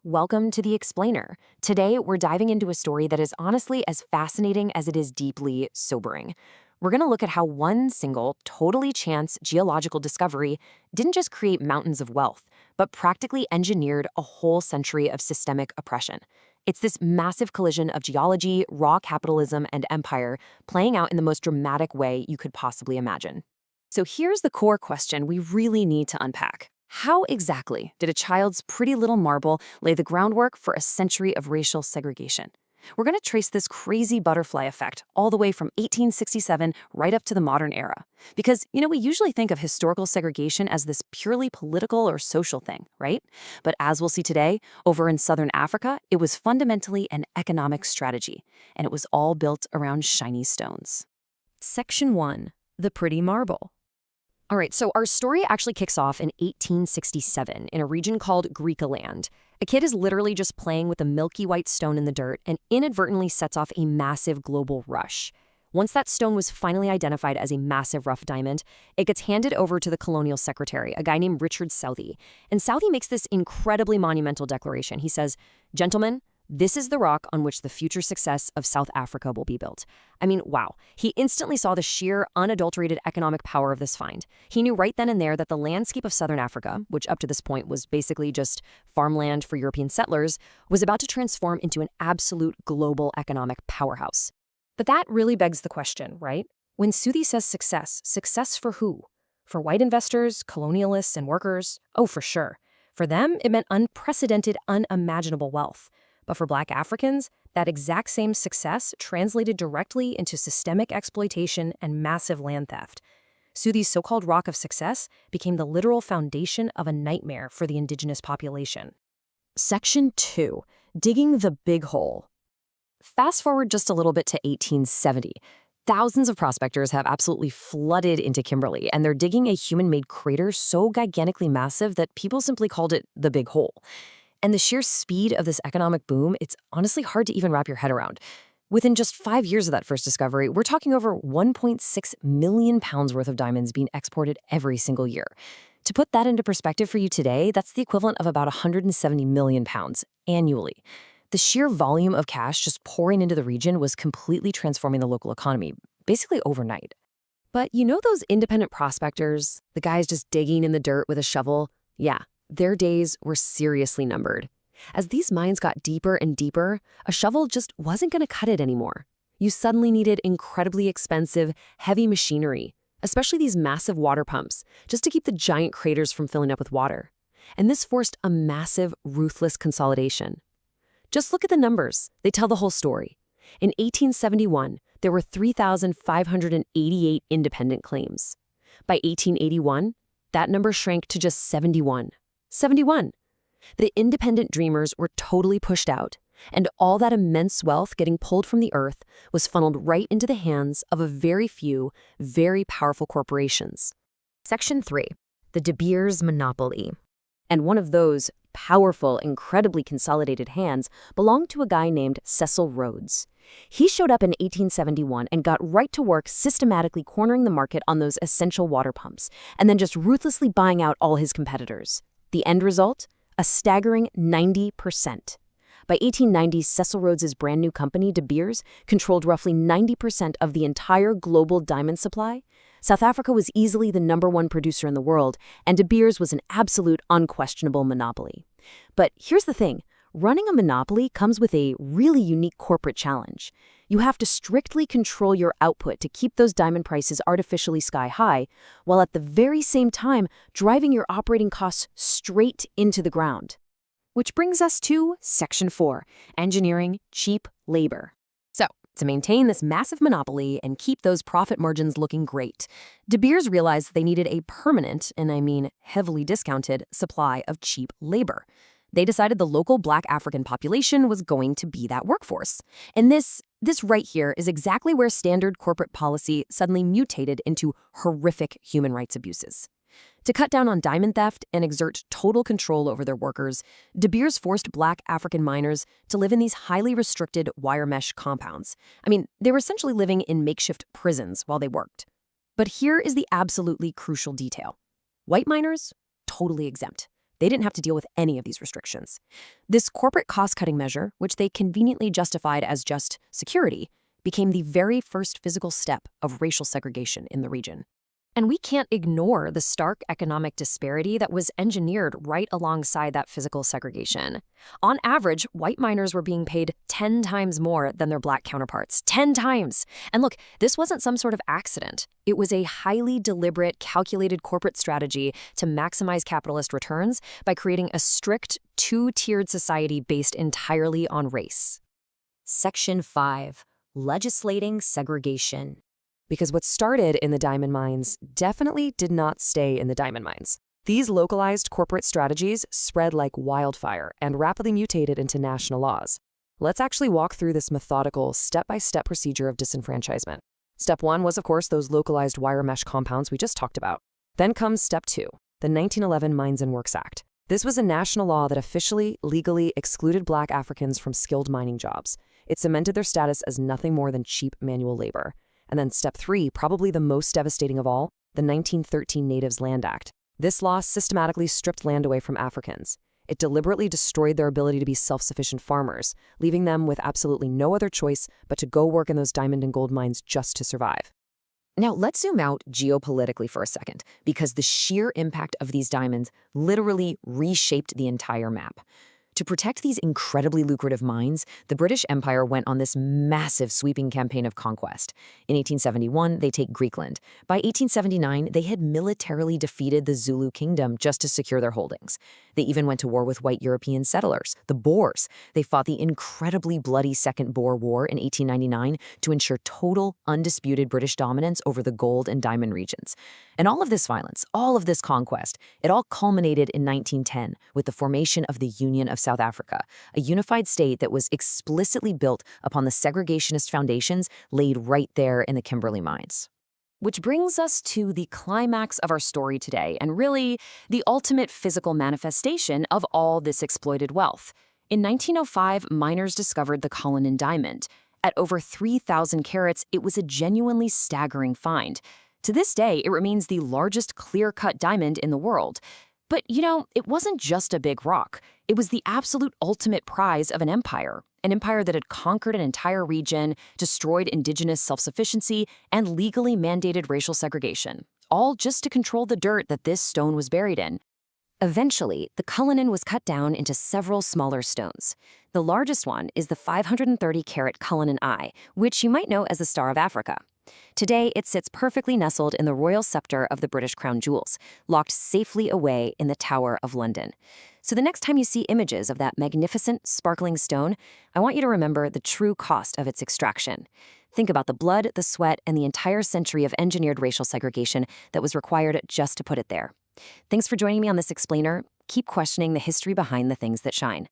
Welcome to The Explainer. Today, we're diving into a story that is honestly as fascinating as it is deeply sobering. We're going to look at how one single, totally chance geological discovery didn't just create mountains of wealth, but practically engineered a whole century of systemic oppression. It's this massive collision of geology, raw capitalism, and empire playing out in the most dramatic way you could possibly imagine. So here's the core question we really need to unpack. How exactly did a child's pretty little marble lay the groundwork for a century of racial segregation? We're going to trace this crazy butterfly effect all the way from 1867 right up to the modern era. Because, we usually think of historical segregation as this purely political or social thing, right? But as we'll see today, over in southern Africa, it was fundamentally an economic strategy, and it was all built around shiny stones. Section 1. The Pretty Marble. All right, so our story actually kicks off in 1867 in a region called Greekaland. A kid is literally just playing with a milky white stone in the dirt and inadvertently sets off a massive global rush. Once that stone was finally identified as a massive rough diamond, it gets handed over to the colonial secretary, a guy named Richard Southey. And Southey makes this incredibly monumental declaration. He says, "Gentlemen, this is the rock on which the future success of South Africa will be built." I mean, wow. He instantly saw the sheer, unadulterated economic power of this find. He knew right then and there that the landscape of southern Africa, which up to this point was basically just farmland for European settlers, was about to transform into an absolute global economic powerhouse. But that really begs the question, right? When Southey says success, success for who? For white investors, colonialists, and workers? Oh, for sure. For them, it meant unprecedented, unimaginable wealth. But for Black Africans, that exact same success translated directly into systemic exploitation and massive land theft. Southey's so-called Rock of Success became the literal foundation of a nightmare for the indigenous population. Section 2. Digging the Big Hole. Fast forward just a little bit to 1870. Thousands of prospectors have absolutely flooded into Kimberley, and they're digging a human-made crater so gigantically massive that people simply called it the Big Hole. And the sheer speed of this economic boom, it's honestly hard to even wrap your head around. Within just 5 years of that first discovery, we're talking over 1.6 million pounds worth of diamonds being exported every single year. To put that into perspective for you today, that's the equivalent of about 170 million pounds annually. The sheer volume of cash just pouring into the region was completely transforming the local economy, basically overnight. But those independent prospectors, the guys just digging in the dirt with a shovel? Yeah. Their days were seriously numbered. As these mines got deeper and deeper, a shovel just wasn't going to cut it anymore. You suddenly needed incredibly expensive, heavy machinery, especially these massive water pumps, just to keep the giant craters from filling up with water. And this forced a massive, ruthless consolidation. Just look at the numbers. They tell the whole story. In 1871, there were 3,588 independent claims. By 1881, that number shrank to just 71. 71. The independent dreamers were totally pushed out, and all that immense wealth getting pulled from the earth was funneled right into the hands of a very few, very powerful corporations. Section 3. The De Beers Monopoly. And one of those powerful, incredibly consolidated hands belonged to a guy named Cecil Rhodes. He showed up in 1871 and got right to work systematically cornering the market on those essential water pumps, and then just ruthlessly buying out all his competitors. The end result? A staggering 90%. By 1890, Cecil Rhodes' brand new company, De Beers, controlled roughly 90% of the entire global diamond supply. South Africa was easily the #1 producer in the world, and De Beers was an absolute, unquestionable monopoly. But here's the thing. Running a monopoly comes with a really unique corporate challenge. You have to strictly control your output to keep those diamond prices artificially sky high, while at the very same time driving your operating costs straight into the ground. Which brings us to Section 4, engineering cheap labor. So, to maintain this massive monopoly and keep those profit margins looking great, De Beers realized they needed a permanent, and I mean heavily discounted, supply of cheap labor. They decided the local Black African population was going to be that workforce. And this right here is exactly where standard corporate policy suddenly mutated into horrific human rights abuses. To cut down on diamond theft and exert total control over their workers, De Beers forced Black African miners to live in these highly restricted wire mesh compounds. I mean, they were essentially living in makeshift prisons while they worked. But here is the absolutely crucial detail. White miners, totally exempt. They didn't have to deal with any of these restrictions. This corporate cost-cutting measure, which they conveniently justified as just security, became the very first physical step of racial segregation in the region. And we can't ignore the stark economic disparity that was engineered right alongside that physical segregation. On average, white miners were being paid 10 times more than their black counterparts. 10 times! And look, this wasn't some sort of accident. It was a highly deliberate, calculated corporate strategy to maximize capitalist returns by creating a strict, two-tiered society based entirely on race. Section 5. Legislating segregation. Because what started in the diamond mines definitely did not stay in the diamond mines. These localized corporate strategies spread like wildfire and rapidly mutated into national laws. Let's actually walk through this methodical, step-by-step procedure of disenfranchisement. Step 1 was, of course, those localized wire mesh compounds we just talked about. Then comes Step 2, the 1911 Mines and Works Act. This was a national law that officially, legally excluded black Africans from skilled mining jobs. It cemented their status as nothing more than cheap manual labor. And then Step 3, probably the most devastating of all, the 1913 Natives Land Act. This law systematically stripped land away from Africans. It deliberately destroyed their ability to be self-sufficient farmers, leaving them with absolutely no other choice but to go work in those diamond and gold mines just to survive. Now, let's zoom out geopolitically for a second, because the sheer impact of these diamonds literally reshaped the entire map. To protect these incredibly lucrative mines, the British Empire went on this massive sweeping campaign of conquest. In 1871, they take Greekland. By 1879, they had militarily defeated the Zulu kingdom just to secure their holdings. They even went to war with white European settlers, the Boers. They fought the incredibly bloody Second Boer War in 1899 to ensure total, undisputed British dominance over the gold and diamond regions. And all of this violence, all of this conquest, it all culminated in 1910 with the formation of the Union of South Africa, a unified state that was explicitly built upon the segregationist foundations laid right there in the Kimberley mines. Which brings us to the climax of our story today, and really the ultimate physical manifestation of all this exploited wealth. In 1905, miners discovered the Cullinan diamond. At over 3,000 carats, it was a genuinely staggering find. To this day, it remains the largest clear-cut diamond in the world. But, it wasn't just a big rock. It was the absolute ultimate prize of an empire that had conquered an entire region, destroyed indigenous self-sufficiency, and legally mandated racial segregation, all just to control the dirt that this stone was buried in. Eventually, the Cullinan was cut down into several smaller stones. The largest one is the 530-carat Cullinan Eye, which you might know as the Star of Africa. Today, it sits perfectly nestled in the royal scepter of the British crown jewels, locked safely away in the Tower of London. So the next time you see images of that magnificent, sparkling stone, I want you to remember the true cost of its extraction. Think about the blood, the sweat, and the entire century of engineered racial segregation that was required just to put it there. Thanks for joining me on this explainer. Keep questioning the history behind the things that shine.